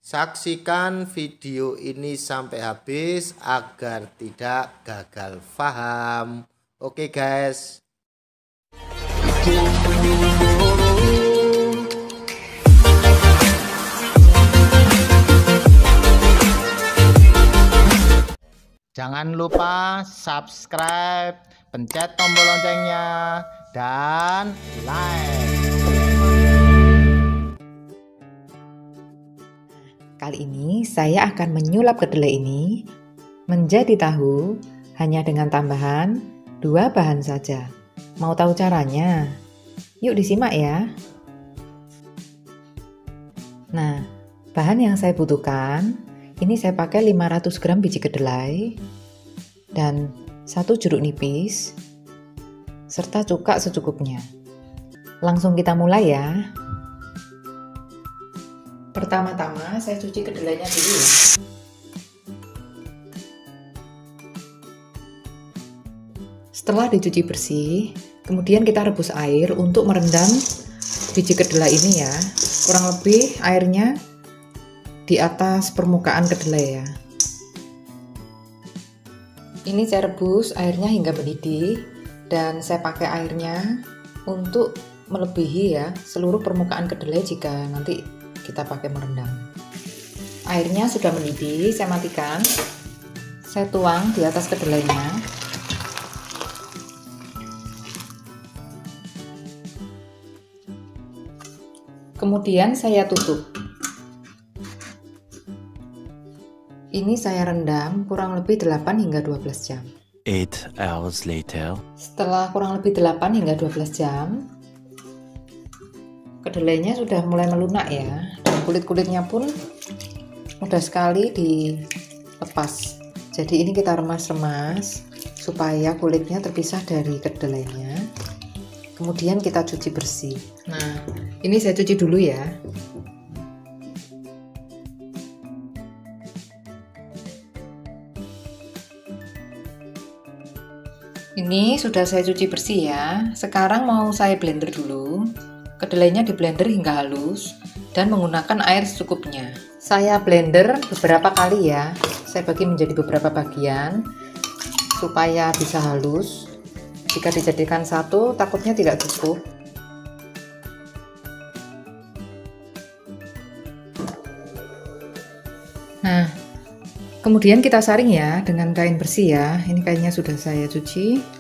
Saksikan video ini sampai habis agar tidak gagal paham. Oke guys. Jangan lupa subscribe, pencet tombol loncengnya, dan like. Kali ini saya akan menyulap kedelai ini menjadi tahu hanya dengan tambahan 2 bahan saja. Mau tahu caranya? Yuk disimak ya. Nah, bahan yang saya butuhkan, ini saya pakai 500 gram biji kedelai dan 1 jeruk nipis serta cuka secukupnya. Langsung kita mulai ya. Pertama-tama saya cuci kedelainya dulu ya. Setelah dicuci bersih, kemudian kita rebus air untuk merendam biji kedelai ini ya. Kurang lebih airnya di atas permukaan kedelai ya. Ini saya rebus airnya hingga mendidih dan saya pakai airnya untuk melebihi ya seluruh permukaan kedelai jika nanti kita pakai merendam. Airnya sudah mendidih, saya matikan. Saya tuang di atas kedelainya. Kemudian saya tutup. Ini saya rendam kurang lebih 8 hingga 12 jam. 8 hours later. Setelah kurang lebih 8 hingga 12 jam, kedelainya sudah mulai melunak ya. Dan kulit-kulitnya pun mudah sekali dilepas. Jadi ini kita remas-remas supaya kulitnya terpisah dari kedelainya. Kemudian kita cuci bersih. Nah, ini saya cuci dulu ya. Ini sudah saya cuci bersih ya. Sekarang mau saya blender dulu. Kedelainya di blender hingga halus dan menggunakan air secukupnya. Saya blender beberapa kali ya. Saya bagi menjadi beberapa bagian supaya bisa halus. Jika dijadikan satu, takutnya tidak cukup. Nah, kemudian kita saring ya dengan kain bersih ya. Ini kainnya sudah saya cuci.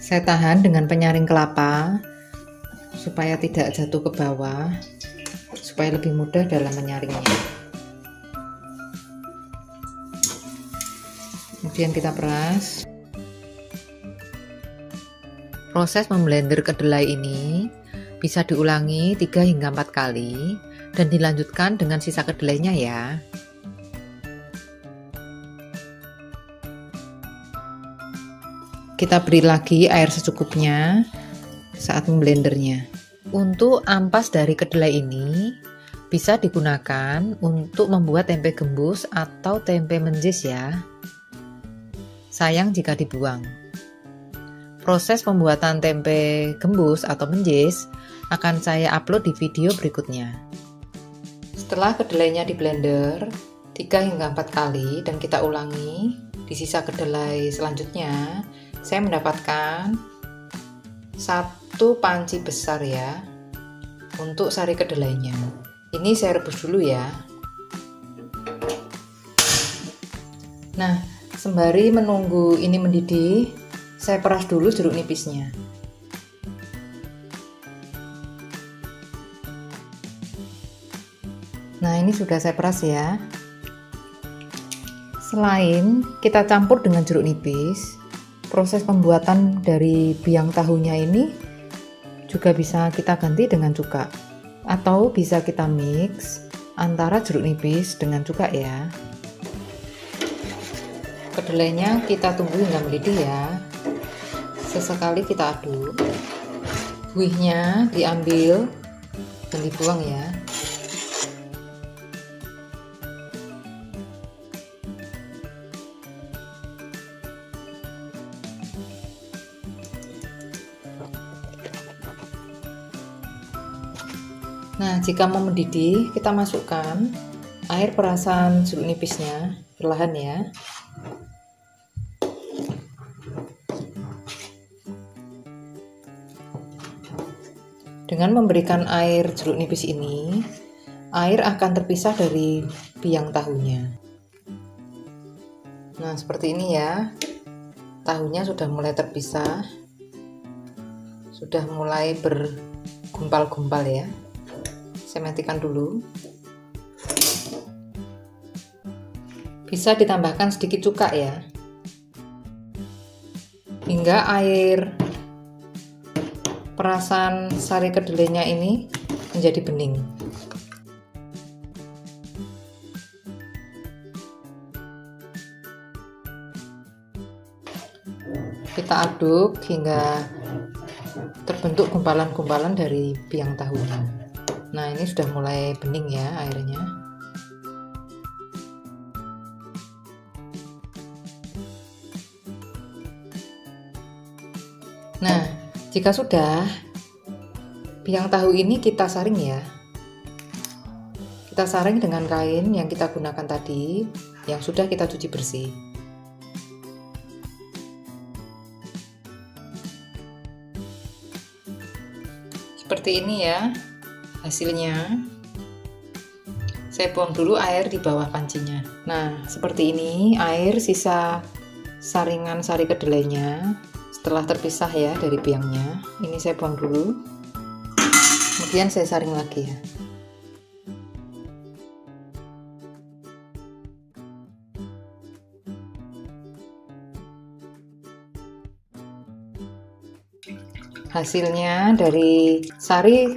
Saya tahan dengan penyaring kelapa supaya tidak jatuh ke bawah, supaya lebih mudah dalam menyaringnya. Kemudian kita peras. Proses memblender kedelai ini bisa diulangi 3 hingga 4 kali dan dilanjutkan dengan sisa kedelainya ya. Kita beri lagi air secukupnya saat memblendernya. Untuk ampas dari kedelai ini bisa digunakan untuk membuat tempe gembus atau tempe menjes ya. Sayang jika dibuang. Proses pembuatan tempe gembus atau menjes akan saya upload di video berikutnya. Setelah kedelainya di blender 3 hingga 4 kali dan kita ulangi di sisa kedelai selanjutnya, saya mendapatkan 1 panci besar ya untuk sari kedelainya. Ini saya rebus dulu ya. Nah, sembari menunggu ini mendidih, saya peras dulu jeruk nipisnya. Nah, ini sudah saya peras ya. Selain kita campur dengan jeruk nipis, proses pembuatan dari biang tahunya ini juga bisa kita ganti dengan cuka, atau bisa kita mix antara jeruk nipis dengan cuka ya. Kedelainya kita tunggu hingga mendidih ya. Sesekali kita aduk. Buihnya diambil dan dibuang ya. Nah, jika mau mendidih, kita masukkan air perasan jeruk nipisnya perlahan ya. Dengan memberikan air jeruk nipis ini, air akan terpisah dari biang tahunya. Nah, seperti ini ya. Tahunya sudah mulai terpisah. Sudah mulai bergumpal-gumpal ya. Saya matikan dulu. Bisa ditambahkan sedikit cuka ya. Hingga air perasan sari kedelainya ini menjadi bening. Kita aduk hingga terbentuk gumpalan-gumpalan dari biang tahunya. Nah, ini sudah mulai bening ya airnya. Nah, jika sudah, biang tahu ini kita saring ya. Kita saring dengan kain yang kita gunakan tadi, yang sudah kita cuci bersih. Seperti ini ya hasilnya. Saya buang dulu air di bawah pancinya. Nah, seperti ini air sisa saringan sari kedelainya setelah terpisah ya dari biangnya. Ini saya buang dulu, kemudian saya saring lagi ya. Hasilnya dari sari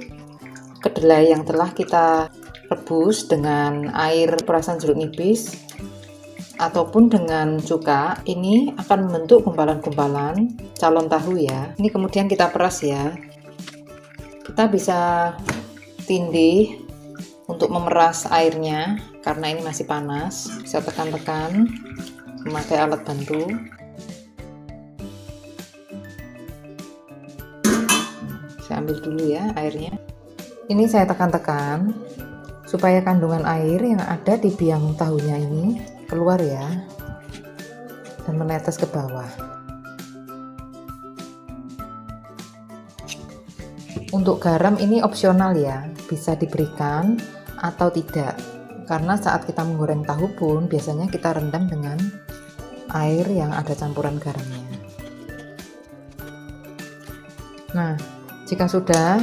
kedelai yang telah kita rebus dengan air perasan jeruk nipis ataupun dengan cuka, ini akan membentuk gumpalan-gumpalan calon tahu ya. Ini kemudian kita peras ya. Kita bisa tindih untuk memeras airnya karena ini masih panas. Bisa tekan-tekan memakai alat bantu. Saya ambil dulu ya airnya. Ini saya tekan-tekan supaya kandungan air yang ada di biang tahunya ini keluar ya dan menetes ke bawah. Untuk garam ini opsional ya, bisa diberikan atau tidak, karena saat kita menggoreng tahu pun biasanya kita rendam dengan air yang ada campuran garamnya. Nah, jika sudah,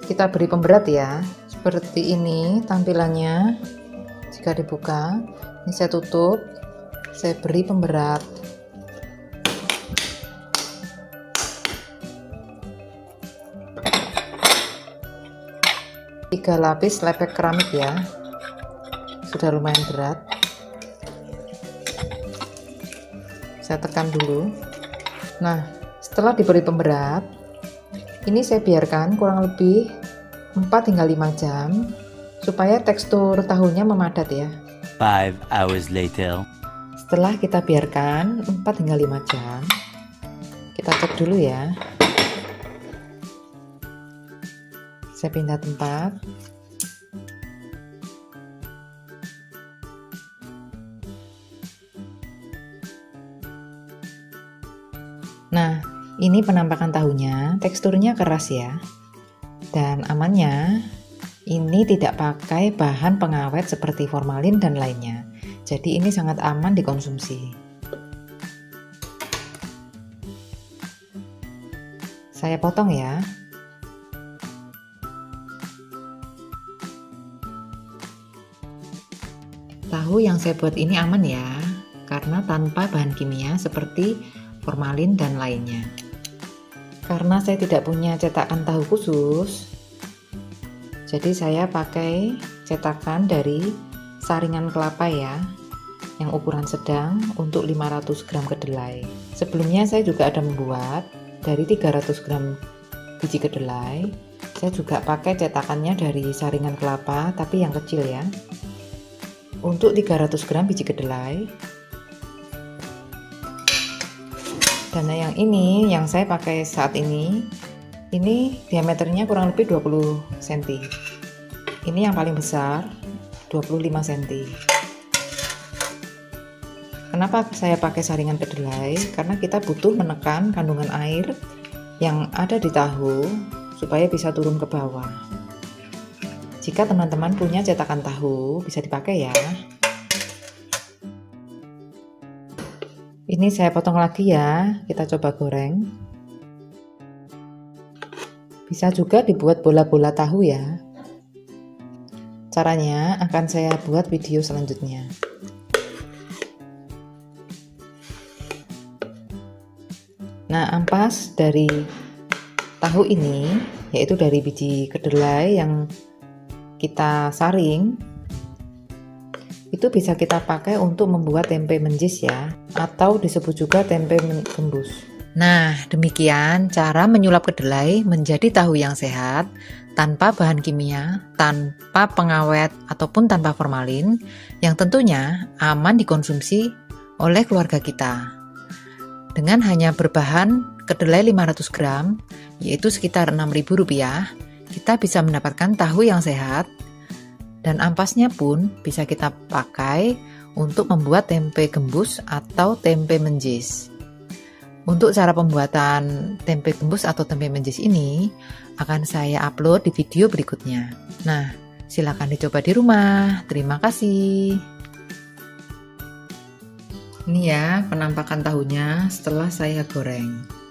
kita beri pemberat ya. Seperti ini tampilannya. Jika dibuka, ini saya tutup, saya beri pemberat. Tiga lapis lepek keramik ya. Sudah lumayan berat. Saya tekan dulu. Nah, setelah diberi pemberat, ini saya biarkan kurang lebih 4 hingga 5 jam supaya tekstur tahunya memadat ya. 5 hours later. Setelah kita biarkan 4 hingga 5 jam, kita cek dulu ya. Saya pindah tempat. Nah, ini penampakan tahunya, teksturnya keras ya. Dan amannya, ini tidak pakai bahan pengawet seperti formalin dan lainnya. Jadi ini sangat aman dikonsumsi. Saya potong ya. Tahu yang saya buat ini aman ya, karena tanpa bahan kimia seperti formalin dan lainnya. Karena saya tidak punya cetakan tahu khusus, jadi saya pakai cetakan dari saringan kelapa ya, yang ukuran sedang untuk 500 gram kedelai. Sebelumnya saya juga ada membuat dari 300 gram biji kedelai. Saya juga pakai cetakannya dari saringan kelapa, tapi yang kecil ya. Untuk 300 gram biji kedelai. Dan yang ini yang saya pakai saat ini Ini diameternya kurang lebih 20 cm. Ini yang paling besar 25 cm. Kenapa saya pakai saringan kedelai? Karena kita butuh menekan kandungan air yang ada di tahu supaya bisa turun ke bawah. Jika teman-teman punya cetakan tahu, bisa dipakai ya. Ini saya potong lagi ya, kita coba goreng. Bisa juga dibuat bola-bola tahu ya. Caranya akan saya buat video selanjutnya. Nah, ampas dari tahu ini, yaitu dari biji kedelai yang kita saring, itu bisa kita pakai untuk membuat tempe menjis ya, atau disebut juga tempe gembus. Nah, demikian cara menyulap kedelai menjadi tahu yang sehat, tanpa bahan kimia, tanpa pengawet, ataupun tanpa formalin, yang tentunya aman dikonsumsi oleh keluarga kita. Dengan hanya berbahan kedelai 500 gram, yaitu sekitar Rp6.000, kita bisa mendapatkan tahu yang sehat, dan ampasnya pun bisa kita pakai untuk membuat tempe gembus atau tempe menjis. Untuk cara pembuatan tempe gembus atau tempe menjis ini akan saya upload di video berikutnya. Nah, silakan dicoba di rumah. Terima kasih. Ini ya penampakan tahunya setelah saya goreng.